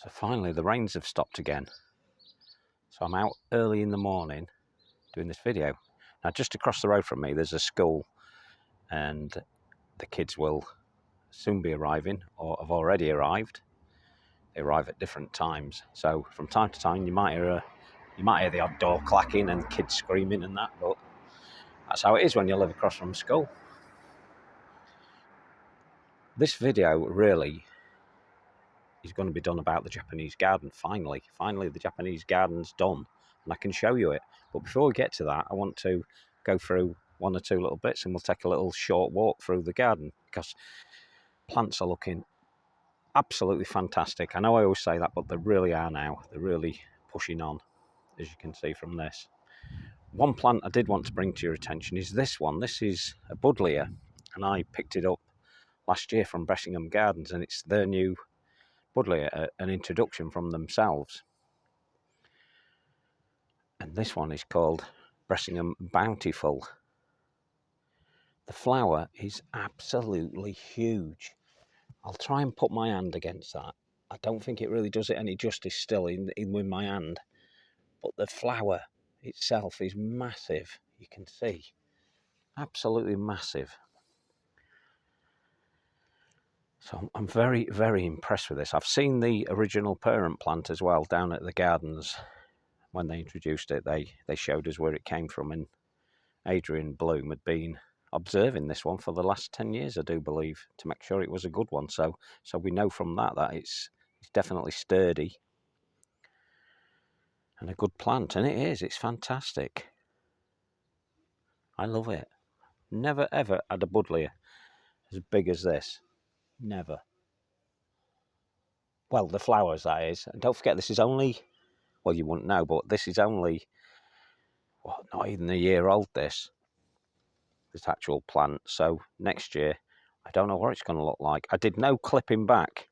So finally the rains have stopped again. So I'm out early in the morning doing this video. Now just across the road from me there's a school and the kids will soon be arriving or have already arrived. They arrive at different times. So from time to time you might hear the odd door clacking and kids screaming and that, but that's how it is when you live across from school. This video really is going to be done about the Japanese garden. Finally the Japanese garden's done and I can show you it. But before we get to that, I want to go through one or two little bits and we'll take a little short walk through the garden because plants are looking absolutely fantastic. I know I always say that, but they really are now. They're really pushing on, as you can see from this. One plant I did want to bring to your attention is this one. This is a buddleia and I picked it up last year from Bressingham Gardens and it's their new buddleia, an introduction from themselves. And this one is called Bressingham Bountiful. The flower is absolutely huge. I'll try and put my hand against that. I don't think it really does it any justice still in with my hand. But the flower itself is massive. You can see. Absolutely massive. So I'm very, very impressed with this. I've seen the original parent plant as well down at the gardens. When they introduced it, they showed us where it came from, and Adrian Bloom had been observing this one for the last 10 years, I do believe, to make sure it was a good one. So we know from that it's definitely sturdy and a good plant, and it is. It's fantastic. I love it. Never ever had a buddleia as big as this. Never. Well, the flowers, that is. And don't forget, this is only, well, you wouldn't know, but this is only, well, not even a year old, this actual plant. So next year, I don't know what it's going to look like. I did no clipping back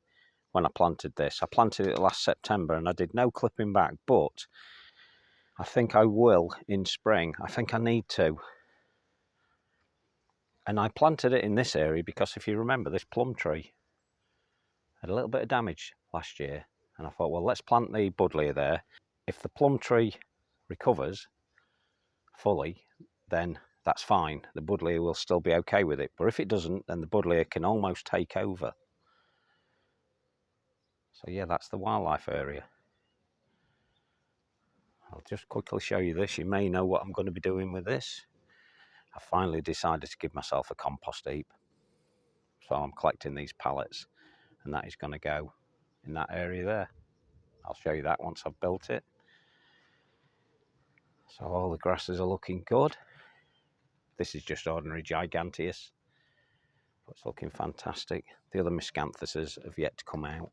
when I planted this. I planted it last September and I did no clipping back, but I think I will in spring. I think I need to. And I planted it in this area because if you remember, this plum tree had a little bit of damage last year. And I thought, well, let's plant the buddleia there. If the plum tree recovers fully, then that's fine. The buddleia will still be okay with it. But if it doesn't, then the buddleia can almost take over. So yeah, that's the wildlife area. I'll just quickly show you this. You may know what I'm going to be doing with this. I finally decided to give myself a compost heap. So I'm collecting these pallets and that is going to go in that area there. I'll show you that once I've built it. So all the grasses are looking good. This is just ordinary giganteus, but it's looking fantastic. The other miscanthuses have yet to come out.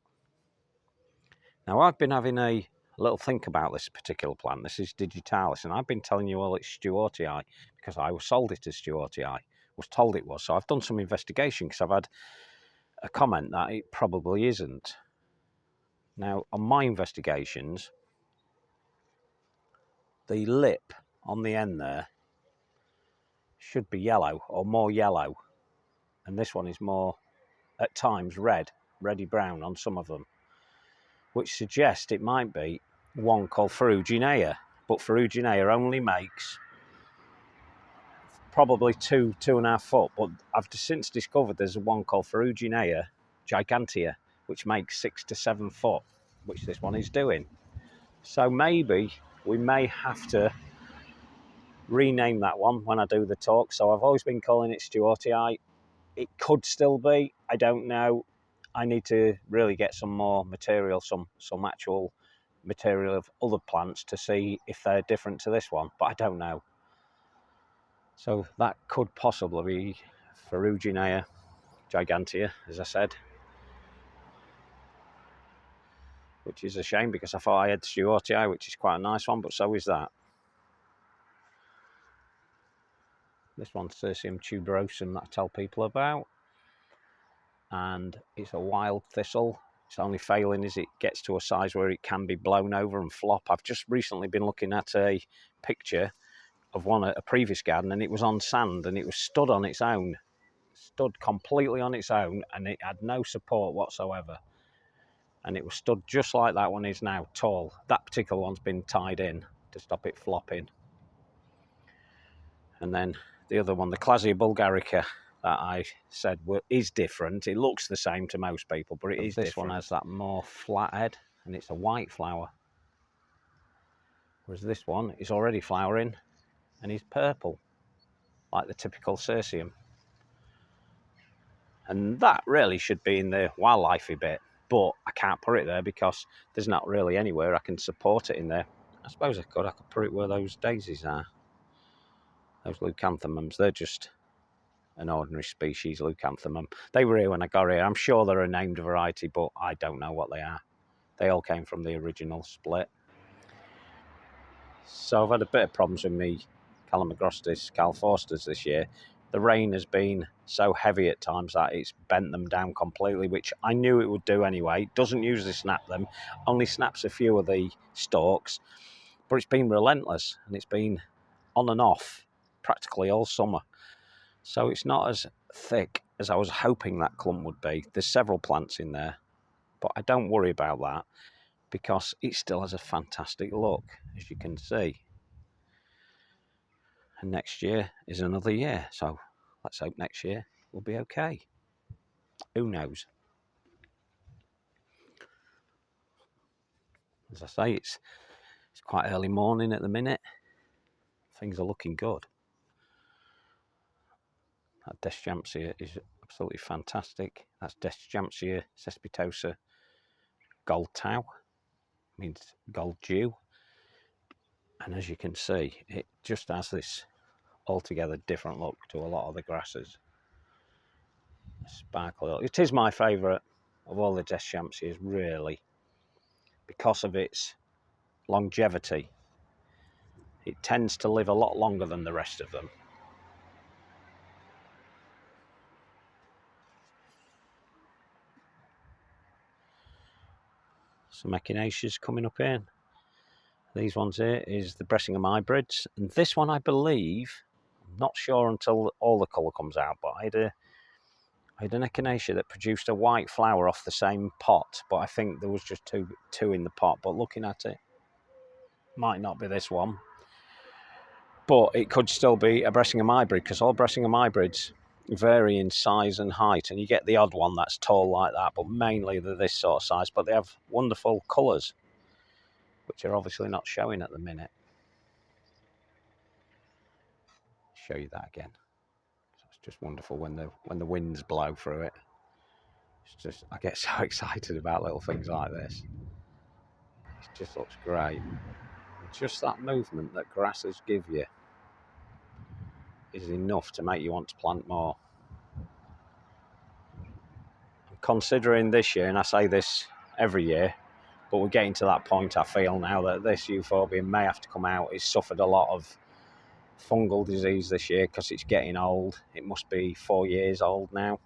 Now I've been having a little think about this particular plant. This is digitalis, and I've been telling you all it's Stewartii because I was sold it as Stewartii. Was told it was. So I've done some investigation because I've had a comment that it probably isn't. Now on my investigations, the lip on the end there should be yellow or more yellow, and this one is more at times reddy brown on some of them, which suggests it might be one called Ferruginea, but Ferruginea only makes probably 2.5 foot, but I've since discovered there's one called Ferruginea gigantea which makes 6 to 7 foot, which this one is doing. So maybe we may have to rename that one when I do the talk. So I've always been calling it Stewartii. It could still be, I don't know. I need to really get some more material, some actual material of other plants to see if they're different to this one, but I don't know. So that could possibly be Ferruginea gigantea, as I said, which is a shame because I thought I had Stewartii, which is quite a nice one, but so is that. This one's Cirsium tuberosum that I tell people about, and it's a wild thistle. Its only failing is it gets to a size where it can be blown over and flop. I've just recently been looking at a picture of one at a previous garden, and it was on sand and it was stood on its own, stood completely on its own, and it had no support whatsoever. and it was stood just like that one is now, tall. That particular one's been tied in to stop it flopping. And then the other one, the Clasia bulgarica, that I said is different. It looks the same to most people, but it is different. This one has that more flat head, and it's a white flower. Whereas this one is already flowering, and is purple, like the typical Cirsium. And that really should be in the wildlifey bit, but I can't put it there because there's not really anywhere I can support it in there. I suppose I could put it where those daisies are. Those leucanthemums, they're just an ordinary species leucanthemum. They were here when I got here. I'm sure they're a named variety, but I don't know what they are. They all came from the original split. So I've had a bit of problems with me Calamagrostis, Calforsters this year. The rain has been so heavy at times that it's bent them down completely, which I knew it would do anyway. It doesn't usually snap them, only snaps a few of the stalks, but it's been relentless, and it's been on and off practically all summer. So it's not as thick as I was hoping that clump would be. There's several plants in there, but I don't worry about that because it still has a fantastic look, as you can see. And next year is another year, so let's hope next year will be okay. Who knows? As I say, it's quite early morning at the minute. Things are looking good. That Deschampsia is absolutely fantastic. That's Deschampsia cespitosa gold tau, means gold dew. And as you can see, it just has this altogether different look to a lot of the grasses. Sparkly. It is my favourite of all the Deschampias, really, because of its longevity. It tends to live a lot longer than the rest of them. Some echinaceas coming up in. These ones here is the Bressingham hybrids, and this one I believe, I'm not sure until all the colour comes out, but I had an echinacea that produced a white flower off the same pot, but I think there was just two in the pot. But looking at it, might not be this one, but it could still be a Bressingham hybrid, because all Bressingham hybrids vary in size and height, and you get the odd one that's tall like that, but mainly they're this sort of size. But they have wonderful colours, which are obviously not showing at the minute. Show you that again. It's just wonderful when the winds blow through it. It's just, I get so excited about little things like this. It just looks great. Just that movement that grasses give you is enough to make you want to plant more. I'm considering this year, and I say this every year, but we're getting to that point, I feel now, that this euphorbia may have to come out. It's suffered a lot of fungal disease this year because it's getting old. It must be 4 years old now.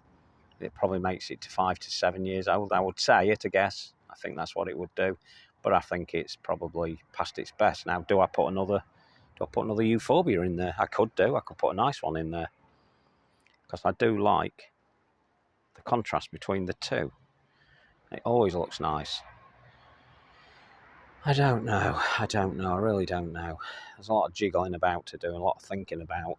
It probably makes it to 5 to 7 years old, I would say, at a guess. I think that's what it would do, but I think it's probably past its best. Now, do I put another euphorbia in there? I could do. I could put a nice one in there, because I do like the contrast between the two. It always looks nice. I don't know. I really don't know. There's a lot of jiggling about to do, a lot of thinking about.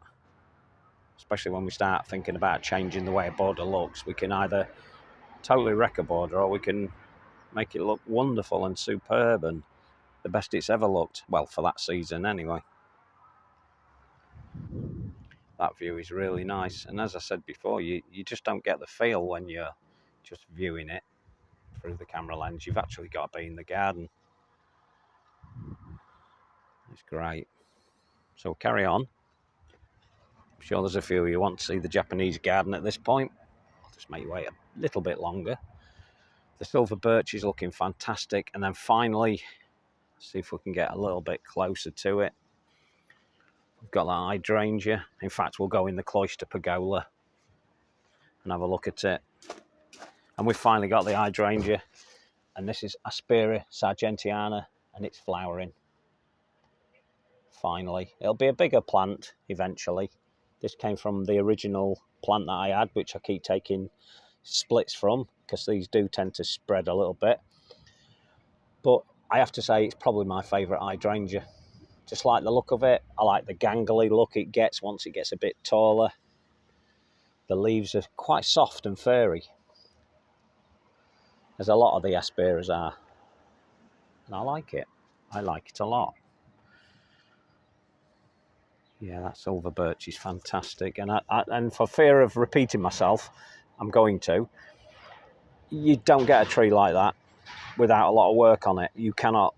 Especially when we start thinking about changing the way a border looks. We can either totally wreck a border, or we can make it look wonderful and superb and the best it's ever looked. Well, for that season anyway. That view is really nice. And as I said before, you just don't get the feel when you're just viewing it through the camera lens. You've actually got to be in the garden. It's great. So we'll carry on. I'm sure there's a few of you want to see the Japanese garden at this point. I'll just make you wait a little bit longer. The silver birch is looking fantastic. And then finally, see if we can get a little bit closer to it. We've got that hydrangea. In fact, we'll go in the cloister pergola and have a look at it. And we've finally got the hydrangea. And this is Aspera sargentiana, and it's flowering. Finally. It'll be a bigger plant eventually. This came from the original plant that I had, which I keep taking splits from, because these do tend to spread a little bit. But I have to say it's probably my favourite hydrangea. Just like the look of it. I like the gangly look it gets once it gets a bit taller. The leaves are quite soft and furry, as a lot of the Asperas are. And I like it. I like it a lot. Yeah, that silver birch is fantastic. And for fear of repeating myself, I'm going to. You don't get a tree like that without a lot of work on it. You cannot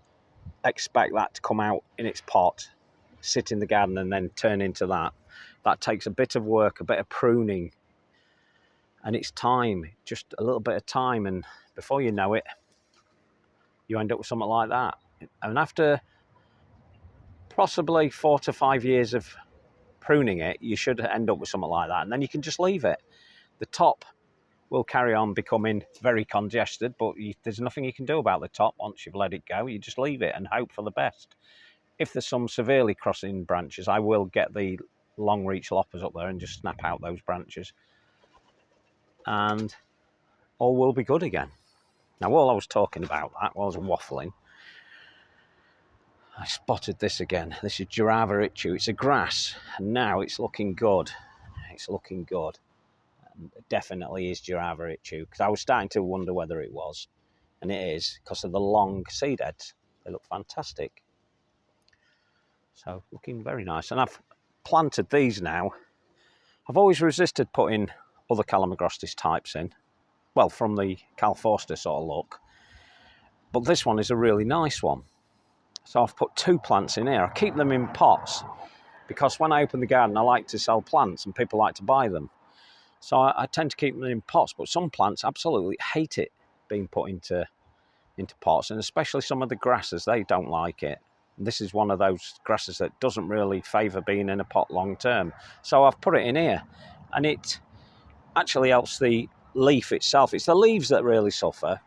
expect that to come out in its pot, sit in the garden and then turn into that. That takes a bit of work, a bit of pruning, and it's time, just a little bit of time, and before you know it, you end up with something like that. And after possibly 4 to 5 years of pruning it, you should end up with something like that, and then you can just leave it. The top will carry on becoming very congested, but there's nothing you can do about the top once you've let it go. You just leave it and hope for the best. If there's some severely crossing branches, I will get the long reach loppers up there and just snap out those branches, and all will be good again. Now, while I was talking about that, while I was waffling, I spotted this again. This is Jurava Ichu. It's a grass, and now it's looking good. It's looking good. It definitely is Jurava Ichu, because I was starting to wonder whether it was, and it is, because of the long seed heads. They look fantastic. So, looking very nice. And I've planted these now. I've always resisted putting other Calamagrostis types in, well, from the Cal Forster sort of look, but this one is a really nice one. So I've put 2 plants in here. I keep them in pots because when I open the garden, I like to sell plants and people like to buy them. So I tend to keep them in pots, but some plants absolutely hate it being put into pots, and especially some of the grasses, they don't like it. This is one of those grasses that doesn't really favour being in a pot long term. So I've put it in here, and it actually helps the leaf itself. It's the leaves that really suffer.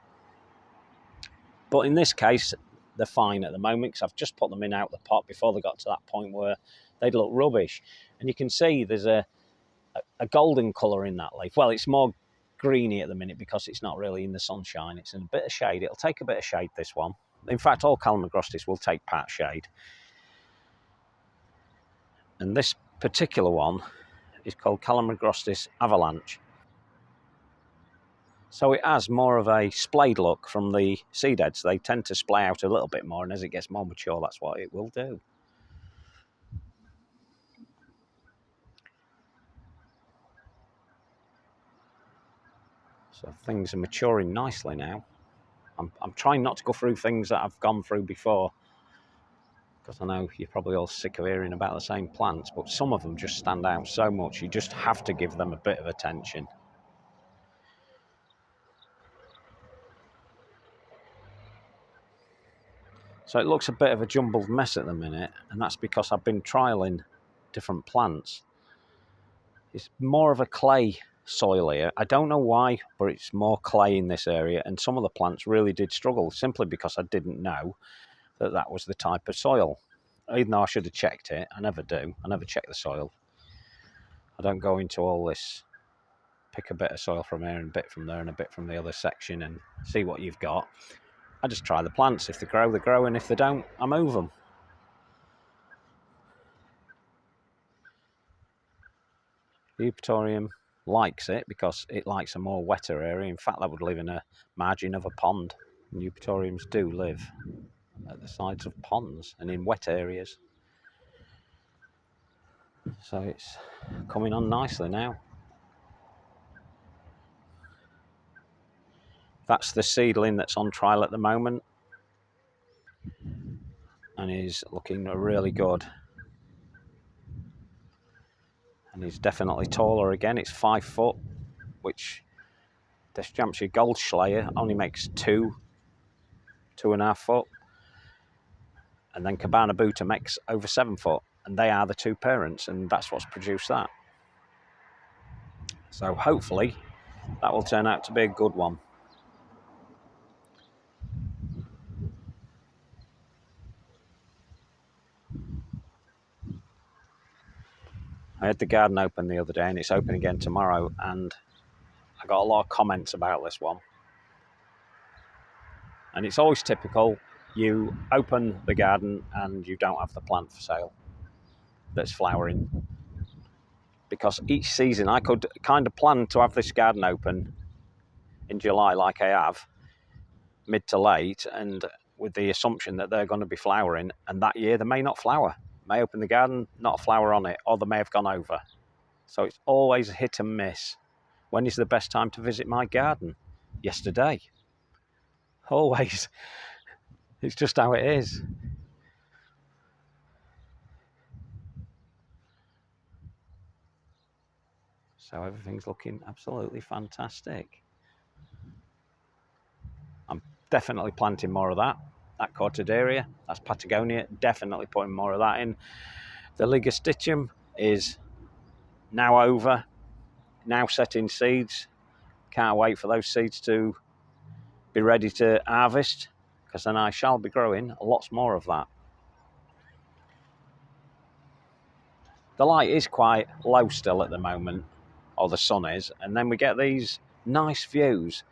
But in this case, they're fine at the moment because I've just put them in out the pot before they got to that point where they'd look rubbish. And you can see there's a golden colour in that leaf. Well, it's more greeny at the minute because it's not really in the sunshine. It's in a bit of shade. It'll take a bit of shade, this one. In fact, all Calamagrostis will take part shade. And this particular one is called Calamagrostis Avalanche. So it has more of a splayed look from the seed heads. They tend to splay out a little bit more, and as it gets more mature, that's what it will do. So things are maturing nicely now. I'm trying not to go through things that I've gone through before, because I know you're probably all sick of hearing about the same plants, but some of them just stand out so much, you just have to give them a bit of attention. So it looks a bit of a jumbled mess at the minute, and that's because I've been trialling different plants. It's more of a clay soil here. I don't know why, but it's more clay in this area, and some of the plants really did struggle simply because I didn't know that that was the type of soil. Even though I should have checked it, I never do. I never check the soil. I don't go into all this, pick a bit of soil from here and a bit from there and a bit from the other section and see what you've got. I just try the plants. If they grow, and if they don't, I move them. The Eupatorium likes it because it likes a more wetter area. In fact, that would live in a margin of a pond. And Eupatoriums do live at the sides of ponds and in wet areas. So it's coming on nicely now. That's the seedling that's on trial at the moment, and he's looking really good. And he's definitely taller again. It's 5 foot, which this Jampshire Goldschleier only makes 2.5 foot. And then Cabana Buta makes over 7 foot, and they are the 2 parents, and that's what's produced that. So hopefully that will turn out to be a good one. I had the garden open the other day, and it's open again tomorrow, and I got a lot of comments about this one. And it's always typical, you open the garden and you don't have the plant for sale that's flowering. Because each season I could kind of plan to have this garden open in July like I have, mid to late, and with the assumption that they're going to be flowering, and that year they may not flower. May open the garden, not a flower on it, or they may have gone over. So it's always a hit and miss. When is the best time to visit my garden? Yesterday. Always. It's just how it is. So everything's looking absolutely fantastic. I'm definitely planting more of that cortaderia. That's Patagonia. Definitely putting more of that in. The Ligustitium is now over, now setting seeds. Can't wait for those seeds to be ready to harvest, because then I shall be growing lots more of that. The light is quite low still at the moment, or the sun is, and then we get these nice views.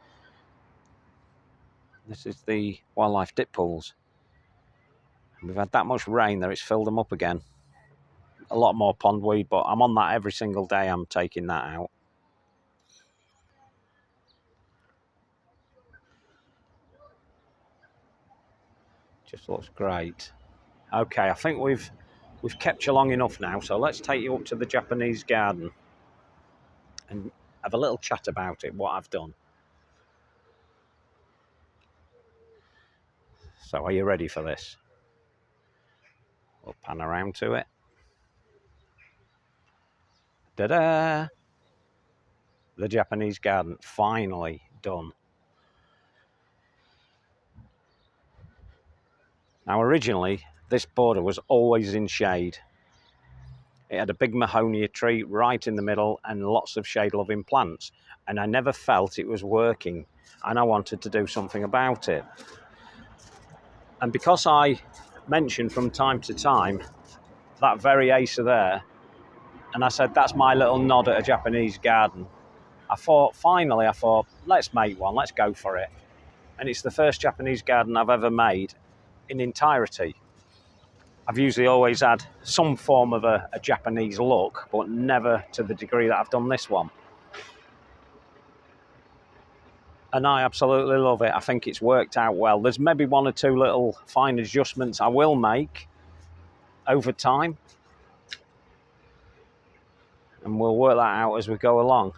This is the wildlife dip pools. We've had that much rain that it's filled them up again. A lot more pondweed, but I'm on that every single day. I'm taking that out. Just looks great. Okay, I think we've kept you long enough now, so let's take you up to the Japanese garden and have a little chat about it, what I've done. So are you ready for this? We'll pan around to it. Ta-da! The Japanese garden, finally done. Now originally, this border was always in shade. It had a big mahonia tree right in the middle and lots of shade-loving plants. And I never felt it was working, and I wanted to do something about it. And because I mentioned from time to time that very acer there, and I said that's my little nod at a Japanese garden, I thought, let's make one, let's go for it. And it's the first Japanese garden I've ever made in entirety. I've usually always had some form of a Japanese look, but never to the degree that I've done this one. And I absolutely love it. I think it's worked out well. There's maybe one or two little fine adjustments I will make over time, and we'll work that out as we go along.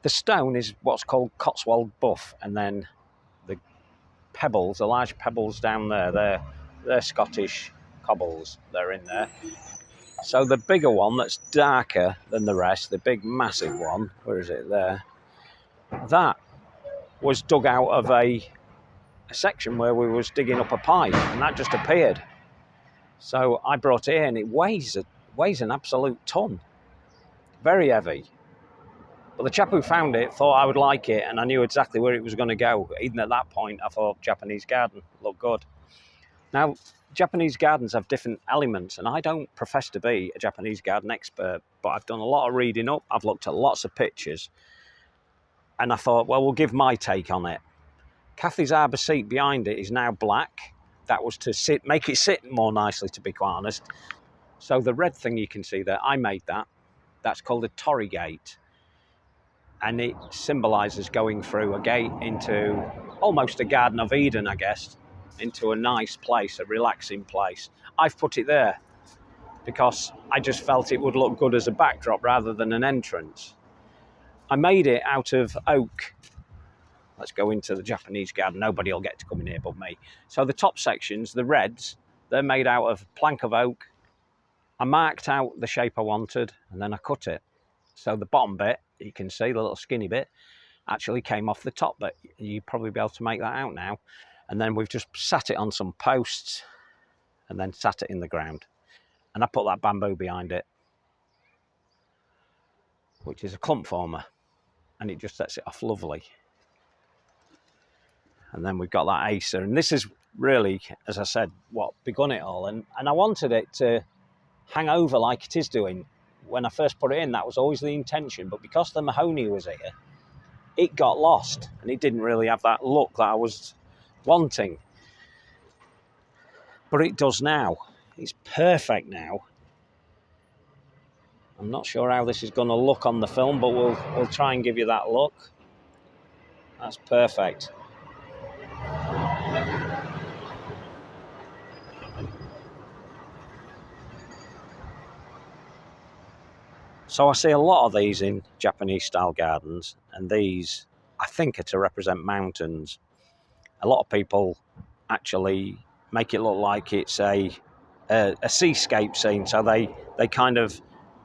The stone is what's called Cotswold buff, and then the pebbles, the large pebbles down there, they're Scottish cobbles. They're in there. So the bigger one that's darker than the rest, the big massive one, where is it there? That was dug out of a section where we was digging up a pipe, and that just appeared. So I brought it in. It weighs an absolute ton. Very heavy. But the chap who found it thought I would like it, and I knew exactly where it was going to go. Even at that point, I thought Japanese garden looked good. Now, Japanese gardens have different elements, and I don't profess to be a Japanese garden expert, but I've done a lot of reading up. I've looked at lots of pictures, and I thought, well, we'll give my take on it. Kathy's arbour seat behind it is now black. That was to make it sit more nicely, to be quite honest. So the red thing you can see there, I made that. That's called a torii gate. And it symbolises going through a gate into almost a Garden of Eden, I guess, into a nice place, a relaxing place. I've put it there because I just felt it would look good as a backdrop rather than an entrance. I made it out of oak. Let's go into the Japanese garden. Nobody will get to come in here but me. So the top sections, the reds, they're made out of plank of oak. I marked out the shape I wanted, and then I cut it. So the bottom bit, you can see the little skinny bit, actually came off the top bit. You'd probably be able to make that out now. And then we've just sat it on some posts and then sat it in the ground. And I put that bamboo behind it, which is a clump former, and it just sets it off lovely. And then we've got that acer, and this is really, as I said, what begun it all. And I wanted it to hang over like it is doing. When I first put it in, that was always the intention, but because the mahogany was here, it got lost, and it didn't really have that look that I was wanting. But it does now. It's perfect now. I'm not sure how this is going to look on the film, but we'll try and give you that look. That's perfect. So I see a lot of these in Japanese style gardens, and these I think are to represent mountains. A lot of people actually make it look like it's a seascape scene, so they kind of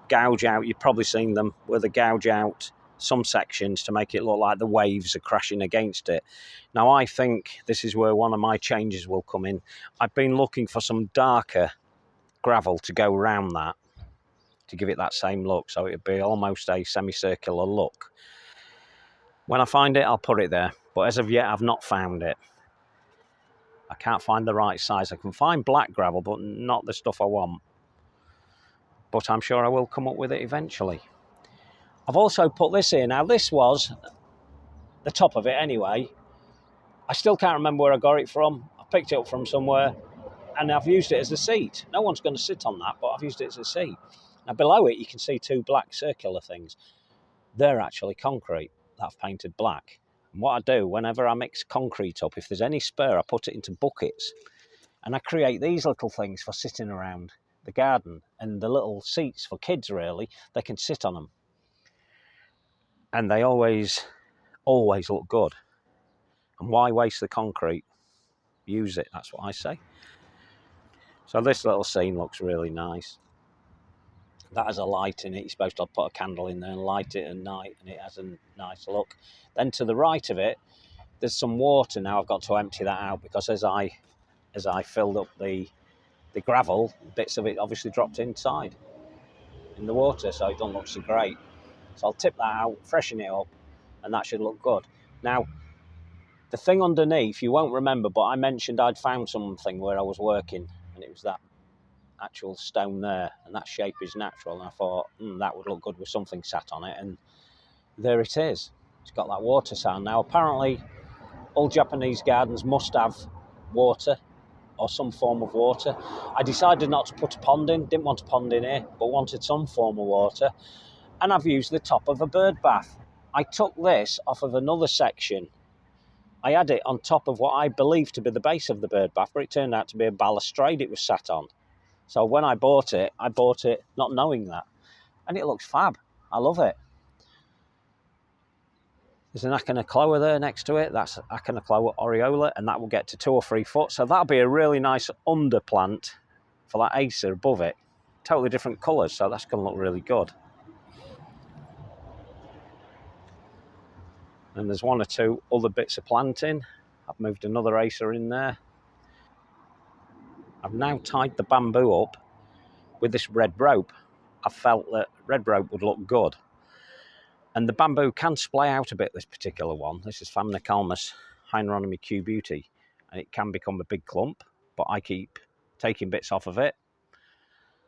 gouge out. You've probably seen them where they gouge out some sections to make it look like the waves are crashing against it. Now I think this is where one of my changes will come in. I've been looking for some darker gravel to go around that, to give it that same look, so it'd be almost a semicircular look. When I find it, I'll put it there, but as of yet I've not found it. I can't find the right size. I can find black gravel, but not the stuff I want. But I'm sure I will come up with it eventually. I've also put this in. Now, this was the top of it anyway. I still can't remember where I got it from. I picked it up from somewhere, and I've used it as a seat. No one's going to sit on that, but I've used it as a seat. Now, below it, you can see two black circular things. They're actually concrete that I've painted black. And what I do, whenever I mix concrete up, if there's any spare, I put it into buckets. And I create these little things for sitting around the garden, and the little seats for kids, really, they can sit on them. And they always look good. And why waste the concrete? Use it, that's what I say. So this little scene looks really nice. That has a light in it. You're supposed to put a candle in there and light it at night, and it has a nice look. Then to the right of it, there's some water. Now I've got to empty that out, because as I filled up the gravel, bits of it obviously dropped inside in the water, so it doesn't look so great. So I'll tip that out, freshen it up, and that should look good. Now, the thing underneath, you won't remember, but I mentioned I'd found something where I was working, and it was that actual stone there, and that shape is natural, and I thought that would look good with something sat on it, and there it is. It's got that water sound. Now, apparently, all Japanese gardens must have water, or some form of water. I decided not to put a pond in, didn't want a pond in here, but wanted some form of water, and I've used the top of a bird bath. I took this off of another section. I had it on top of what I believed to be the base of the bird bath, but it turned out to be a balustrade it was sat on. So when I bought it not knowing that, and it looks fab. I love it. There's an Aconocloa there next to it. That's Aconocloa aureola, and that will get to 2 or 3 foot. So that'll be a really nice underplant for that Acer above it. Totally different colours, so that's going to look really good. And there's 1 or 2 other bits of planting. I've moved another Acer in there. I've now tied the bamboo up with this red rope. I felt that red rope would look good. And the bamboo can splay out a bit, this particular one. This is Phamnicalmus Hieronymi Q Beauty. And it can become a big clump, but I keep taking bits off of it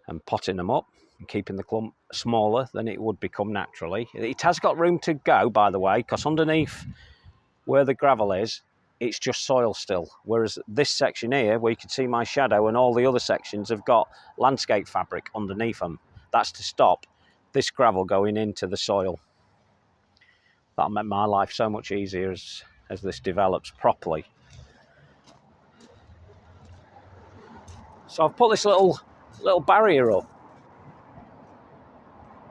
and potting them up and keeping the clump smaller than it would become naturally. It has got room to go, by the way, because underneath where the gravel is, it's just soil still. Whereas this section here, where you can see my shadow, and all the other sections have got landscape fabric underneath them. That's to stop this gravel going into the soil. That'll make my life so much easier as this develops properly. So I've put this little barrier up,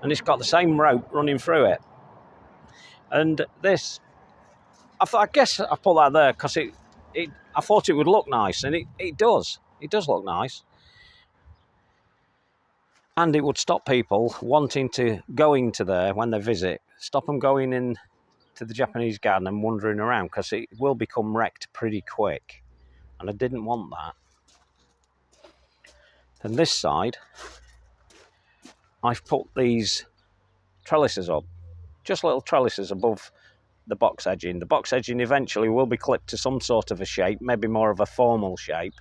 and it's got the same rope running through it. And this, I guess I put that there because I thought it would look nice, and it does. It does look nice. And it would stop people wanting to go into there when they visit, stop them going in to the Japanese garden and wandering around, because it will become wrecked pretty quick. And I didn't want that. And this side, I've put these trellises up, just little trellises above the box edging. The box edging eventually will be clipped to some sort of a shape, maybe more of a formal shape.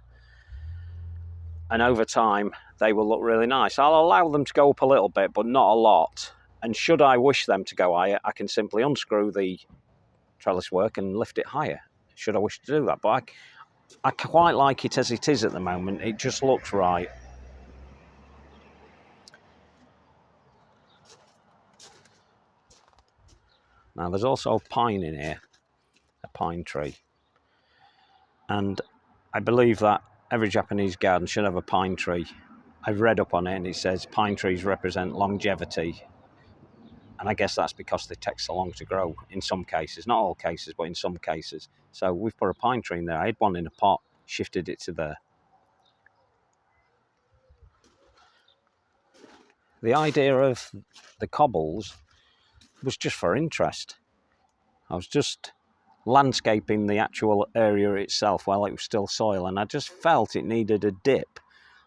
And over time, they will look really nice. I'll allow them to go up a little bit, but not a lot. And should I wish them to go higher, I can simply unscrew the trellis work and lift it higher. should I wish to do that. But I quite like it as it is at the moment. It just looks right. Now there's also a pine in here, a pine tree. And I believe that every Japanese garden should have a pine tree. I've read up on it and it says pine trees represent longevity. And I guess that's because they take so long to grow in some cases. Not all cases, but in some cases. So we've put a pine tree in there. I had one in a pot, shifted it to there. The idea of the cobbles was just for interest. I was just landscaping the actual area itself while it was still soil, and I just felt it needed a dip,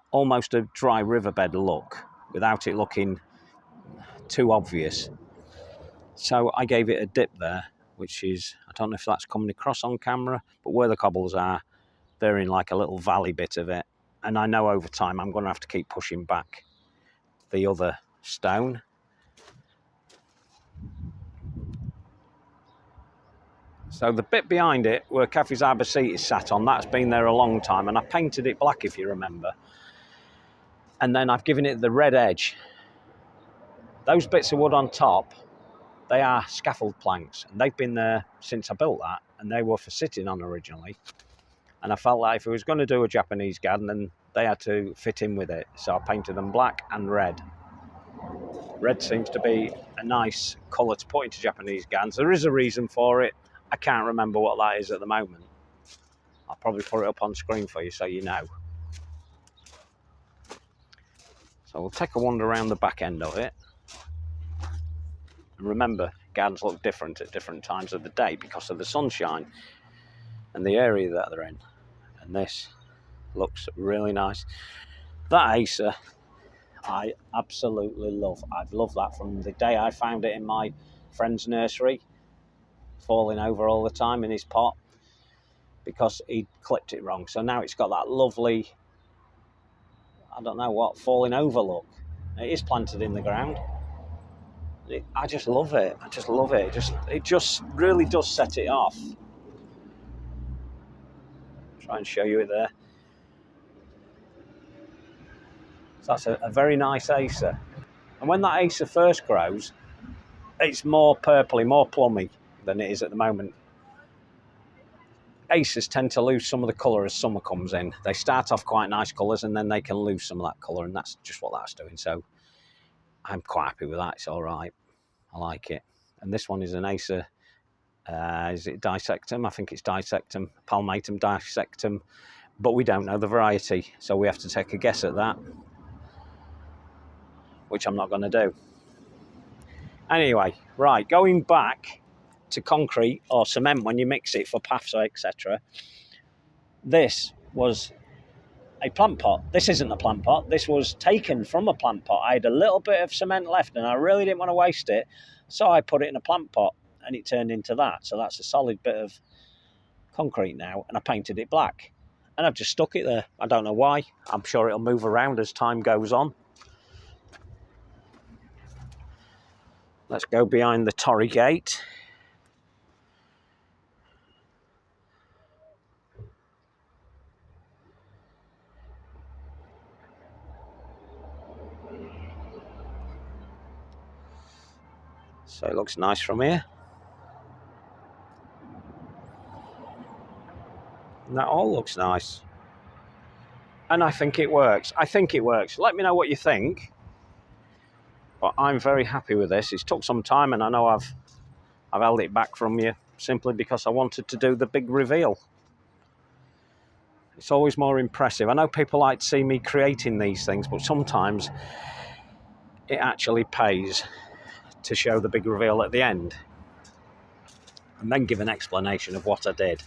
almost a dry riverbed look, without it looking too obvious. So I gave it a dip there, which is, I don't know if that's coming across on camera, but where the cobbles are, they're in like a little valley bit of it. And I know over time I'm going to have to keep pushing back the other stone. So the bit behind it, where Caffey's Arbor seat is sat on, that's been there a long time, and I painted it black, if you remember. And then I've given it the red edge. Those bits of wood on top, they are scaffold planks, and they've been there since I built that, and they were for sitting on originally. And I felt like if I was going to do a Japanese garden, then they had to fit in with it. So I painted them black and red. Red seems to be a nice colour to put into Japanese gardens. There is a reason for it. I can't remember what that is at the moment. I'll probably put it up on screen for you so you know. So we'll take a wander around the back end of it. And remember, gardens look different at different times of the day because of the sunshine and the area that they're in. And this looks really nice. That Acer, I absolutely love. I've loved that from the day I found it in my friend's nursery, falling over all the time in his pot because he'd clipped it wrong. So now it's got that lovely, I don't know what, falling over look. It is planted in the ground. I just love it. I just love it. It just really does set it off. Try and show you it there. So that's a very nice Acer. And when that Acer first grows, it's more purpley, more plummy than it is at the moment. Acers tend to lose some of the colour as summer comes in. They start off quite nice colours and then they can lose some of that colour, and that's just what that's doing. So I'm quite happy with that. It's all right. I like it. And this one is an Acer. Is it dissectum? I think it's dissectum, palmatum dissectum, but we don't know the variety, so we have to take a guess at that, which I'm not going to do. Anyway, right, going back to concrete or cement when you mix it for paths, etc. This was a plant pot. This isn't a plant pot. This was taken from a plant pot. I had a little bit of cement left and I really didn't want to waste it, so I put it in a plant pot and it turned into that. So that's a solid bit of concrete now, and I painted it black. And I've just stuck it there. I don't know why. I'm sure it'll move around as time goes on. Let's go behind the Torrey gate. So it looks nice from here. And that all looks nice. And I think it works. Let me know what you think. But I'm very happy with this. It's took some time, and I know I've held it back from you simply because I wanted to do the big reveal. It's always more impressive. I know people like to see me creating these things, but sometimes it actually pays to show the big reveal at the end and then give an explanation of what I did.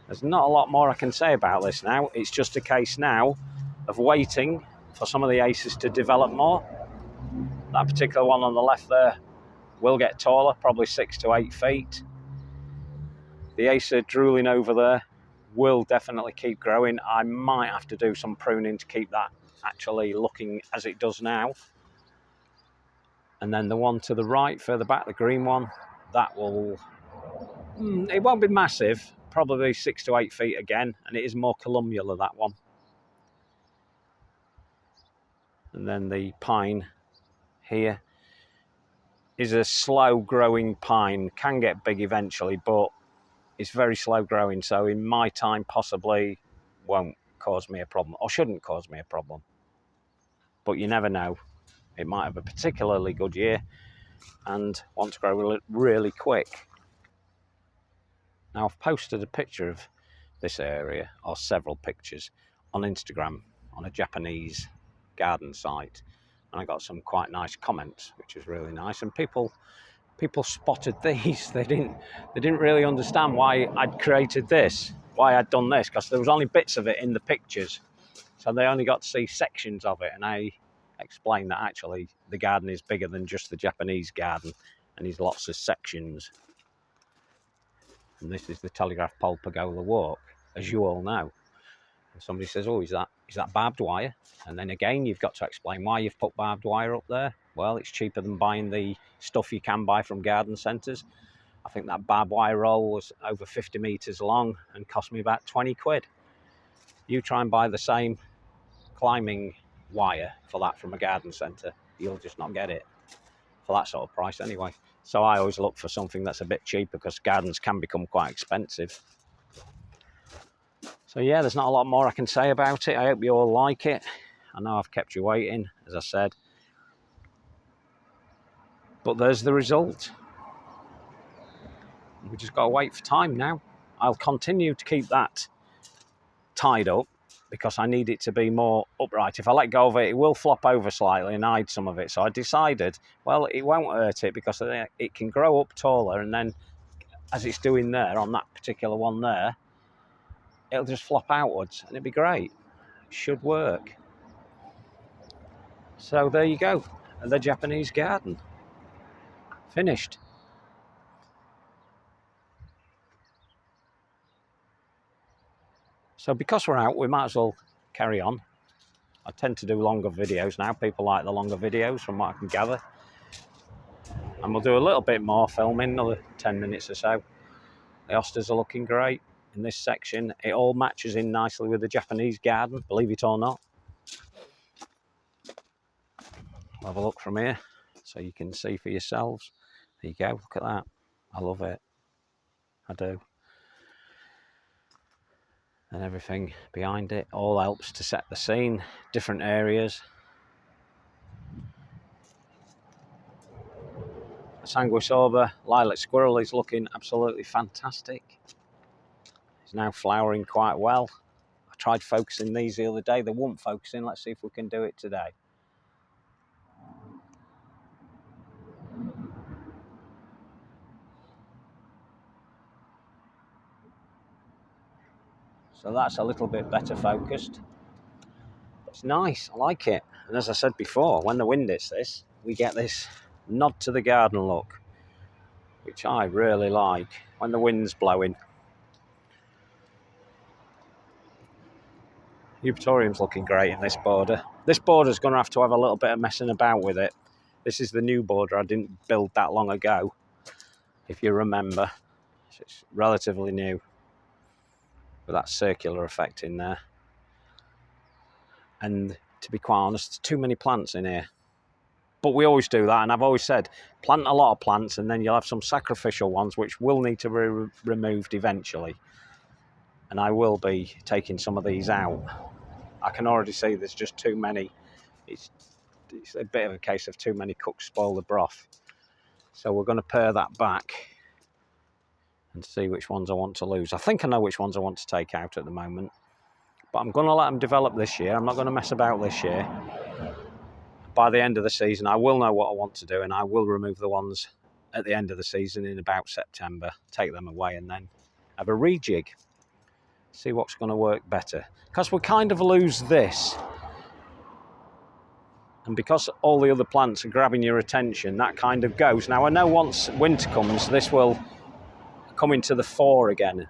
There's not a lot more I can say about this now. It's just a case now of waiting for some of the aces to develop more. That particular one on the left there will get taller, probably 6 to 8 feet. The acer drooling over there will definitely keep growing. I might have to do some pruning to keep that actually looking as it does now. And then the one to the right, further back, the green one, that will, it won't be massive, probably 6 to 8 feet again, and it is more columnar, that one. And then the pine here is a slow growing pine, can get big eventually, but it's very slow growing, so in my time possibly won't cause me a problem, or shouldn't cause me a problem. But you never know, it might have a particularly good year and want to grow really quick. Now I've posted a picture of this area, or several pictures, on Instagram on a Japanese garden site, and I got some quite nice comments, which was really nice. And people spotted these. They didn't really understand why I'd created this, why I'd done this, because there was only bits of it in the pictures, so they only got to see sections of it. And I explained that actually the garden is bigger than just the Japanese garden, and there's lots of sections. And this is the telegraph pole pergola walk, as you all know. And somebody says, oh, is that barbed wire? And then again, you've got to explain why you've put barbed wire up there. Well, it's cheaper than buying the stuff you can buy from garden centres. I think that barbed wire roll was over 50 metres long and cost me about 20 quid. You try and buy the same climbing wire for that from a garden centre, you'll just not get it for that sort of price anyway. So I always look for something that's a bit cheaper, because gardens can become quite expensive. So yeah, there's not a lot more I can say about it. I hope you all like it. I know I've kept you waiting, as I said. But there's the result. We just got to wait for time now. I'll continue to keep that tied up, because I need it to be more upright. If I let go of it, it will flop over slightly and hide some of it. So I decided, well, it won't hurt it, because it can grow up taller, and then as it's doing there on that particular one there, it'll just flop outwards and it'd be great. It should work. So there you go, the Japanese garden finished. So because we're out, we might as well carry on. I tend to do longer videos now. People like the longer videos, from what I can gather. And we'll do a little bit more filming, another 10 minutes or so. The hostas are looking great in this section. It all matches in nicely with the Japanese garden, believe it or not. I'll have a look from here so you can see for yourselves. There you go, look at that. I love it. I do. And everything behind it all helps to set the scene, different areas. Sanguisoba lilac squirrel is looking absolutely fantastic. It's now flowering quite well. I tried focusing these the other day, they weren't focusing. Let's see if we can do it today. So that's a little bit better focused. It's nice, I like it. And as I said before, when the wind hits this, we get this nod to the garden look, which I really like when the wind's blowing. Eupatorium's looking great in this border. This border's going to have a little bit of messing about with it. This is the new border I didn't build that long ago, if you remember. So it's relatively new, with that circular effect in there. And to be quite honest, there's too many plants in here. But we always do that, and I've always said, plant a lot of plants, and then you'll have some sacrificial ones which will need to be removed eventually. And I will be taking some of these out. I can already see there's just too many. It's a bit of a case of too many cooks spoil the broth. So we're going to pare that back and see which ones I want to lose. I think I know which ones I want to take out at the moment, but I'm going to let them develop this year. I'm not going to mess about this year. By the end of the season, I will know what I want to do, and I will remove the ones at the end of the season in about September, take them away, and then have a rejig. See what's going to work better. Because we kind of lose this. And because all the other plants are grabbing your attention, that kind of goes. Now, I know once winter comes, this will come into the fore again.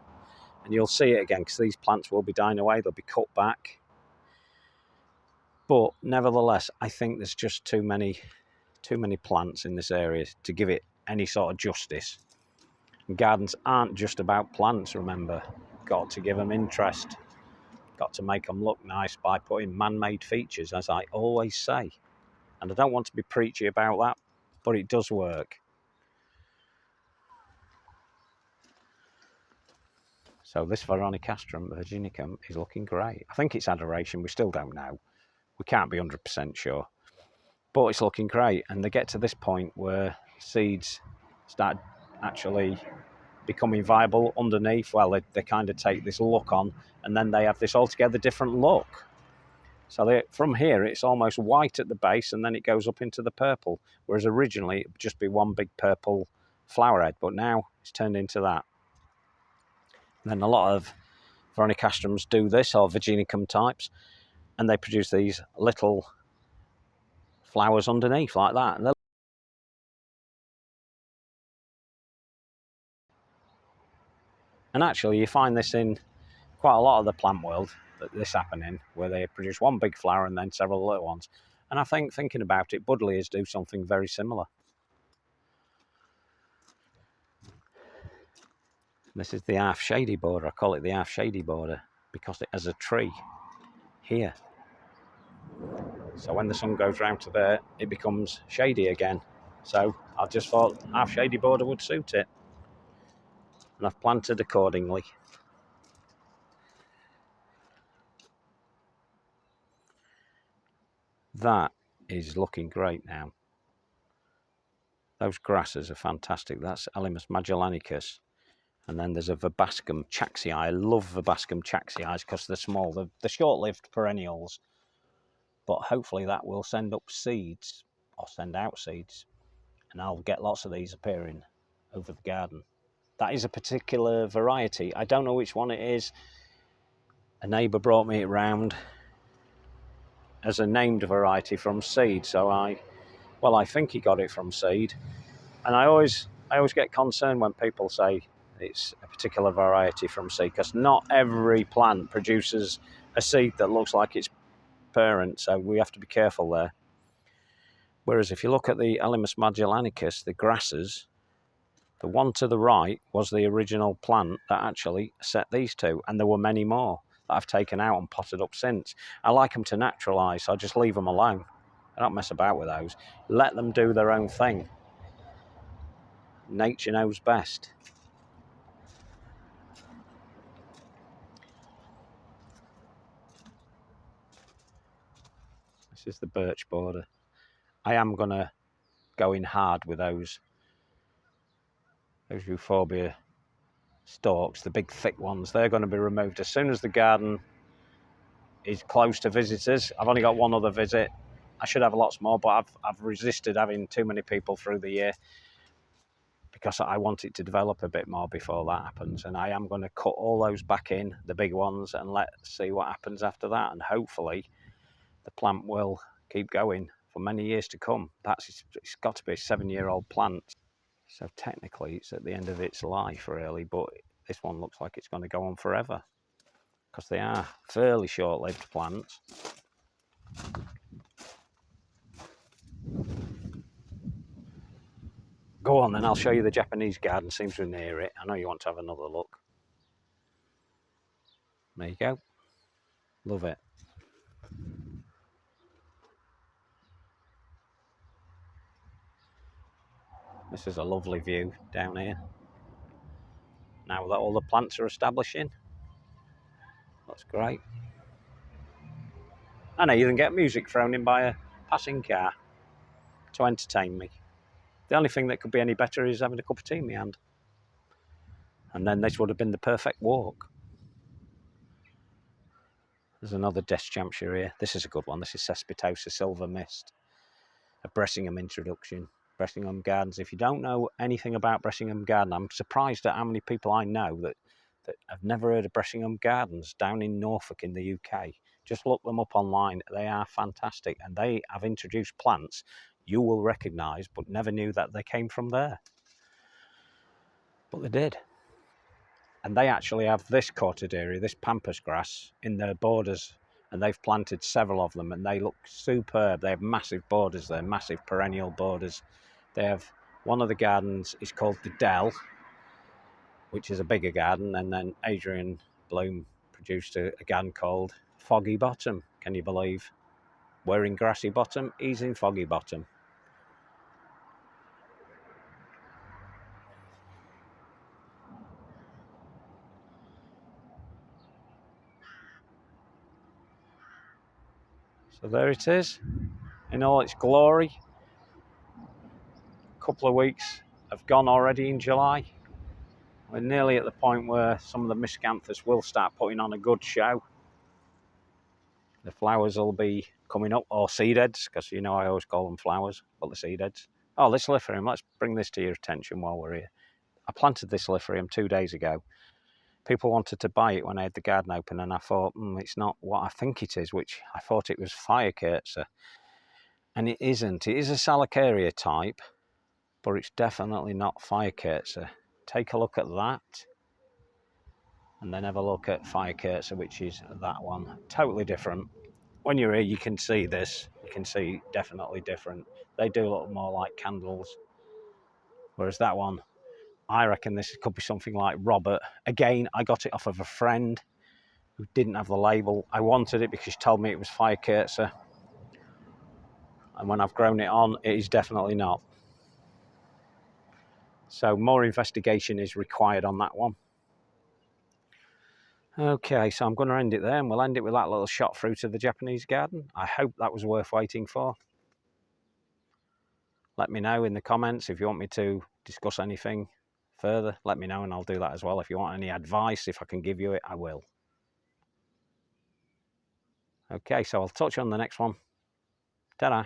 And you'll see it again, because these plants will be dying away. They'll be cut back. But nevertheless, I think there's just too many too many plants in this area to give it any sort of justice. And gardens aren't just about plants, remember. Got to give them interest. Got to make them look nice by putting man-made features, as I always say. And I don't want to be preachy about that, but it does work. So this Veronicastrum virginicum is looking great. I think it's adoration, we still don't know. We can't be 100% sure. But it's looking great, and they get to this point where seeds start actually becoming viable underneath. Well, they kind of take this look on, and then they have this altogether different look. So from here, it's almost white at the base, and then it goes up into the purple, whereas originally it would just be one big purple flower head, but now it's turned into that. And then a lot of Veronicastrums do this, or Virginicum types, and they produce these little flowers underneath like that. And actually, you find this in quite a lot of the plant world, that this happening, where they produce one big flower and then several little ones. And I think, thinking about it, buddleias do something very similar. This is the half shady border. I call it the half shady border because it has a tree here. So when the sun goes round to there, it becomes shady again. So I just thought half shady border would suit it. And I've planted accordingly. That is looking great now. Those grasses are fantastic. That's Elymus magellanicus. And then there's a Verbascum chaxii. I love Verbascum chaxii because they're small. They're short-lived perennials. But hopefully that will send up seeds, or send out seeds. And I'll get lots of these appearing over the garden. That is a particular variety. I don't know which one it is. A neighbour brought me it round as a named variety from seed. So I think he got it from seed. And I always get concerned when people say it's a particular variety from seed, because not every plant produces a seed that looks like its parent, so we have to be careful there. Whereas if you look at the Elymus magellanicus, the grasses, the one to the right was the original plant that actually set these two, and there were many more that I've taken out and potted up since. I like them to naturalise, so I just leave them alone. I don't mess about with those. Let them do their own thing. Nature knows best. This is the birch border. I am going to go in hard with those euphorbia stalks, the big thick ones. They're going to be removed as soon as the garden is close to visitors. I've only got one other visit. I should have lots more, but I've resisted having too many people through the year because I want it to develop a bit more before that happens. And I am going to cut all those back in, the big ones, and let's see what happens after that. And hopefully the plant will keep going for many years to come. It's got to be a 7-year-old plant. So technically it's at the end of its life really, but this one looks like it's going to go on forever because they are fairly short-lived plants. Go on then, I'll show you the Japanese garden, seems we're near it. I know you want to have another look. There you go. Love it. This is a lovely view down here. Now that all the plants are establishing, that's great. And I even get music thrown in by a passing car to entertain me. The only thing that could be any better is having a cup of tea in my hand. And then this would have been the perfect walk. There's another Deschampsia here. This is a good one. This is Cespitosa Silver Mist, a Bressingham introduction. Bressingham Gardens. If you don't know anything about Bressingham Garden, I'm surprised at how many people I know that have never heard of Bressingham Gardens down in Norfolk in the UK. Just look them up online. They are fantastic, and they have introduced plants you will recognise, but never knew that they came from there. But they did. And they actually have this cortaderia, this pampas grass, in their borders and they've planted several of them, and they look superb. They have massive borders there, massive perennial borders. They have, one of the gardens is called the Dell, which is a bigger garden, and then Adrian Bloom produced a garden called Foggy Bottom. Can you believe? We're in Grassy Bottom, he's in Foggy Bottom. So there it is, in all its glory. A couple of weeks have gone already in July. We're nearly at the point where some of the miscanthus will start putting on a good show. The flowers will be coming up, or seed heads, because you know I always call them flowers, but the seed heads. Oh, this Lipherium, let's bring this to your attention while we're here. I planted this Lipherium 2 days ago. People wanted to buy it when I had the garden open, and I thought, it's not what I think it is, which I thought it was Firecurtzer. And it isn't. It is a Salicaria type, but it's definitely not Firecurtzer. Take a look at that, and then have a look at Firecurtzer, which is that one. Totally different. When you're here, you can see this. You can see definitely different. They do look more like candles, whereas that one, I reckon this could be something like Robert. Again, I got it off of a friend who didn't have the label. I wanted it because she told me it was Firecurtzer, and when I've grown it on, it is definitely not. So more investigation is required on that one. Okay, so I'm going to end it there, and we'll end it with that little shot through to the Japanese garden. I hope that was worth waiting for. Let me know in the comments if you want me to discuss anything further. Let me know and I'll do that as well. If you want any advice, if I can give you it, I will. Okay, so I'll touch on the next one. Ta-da.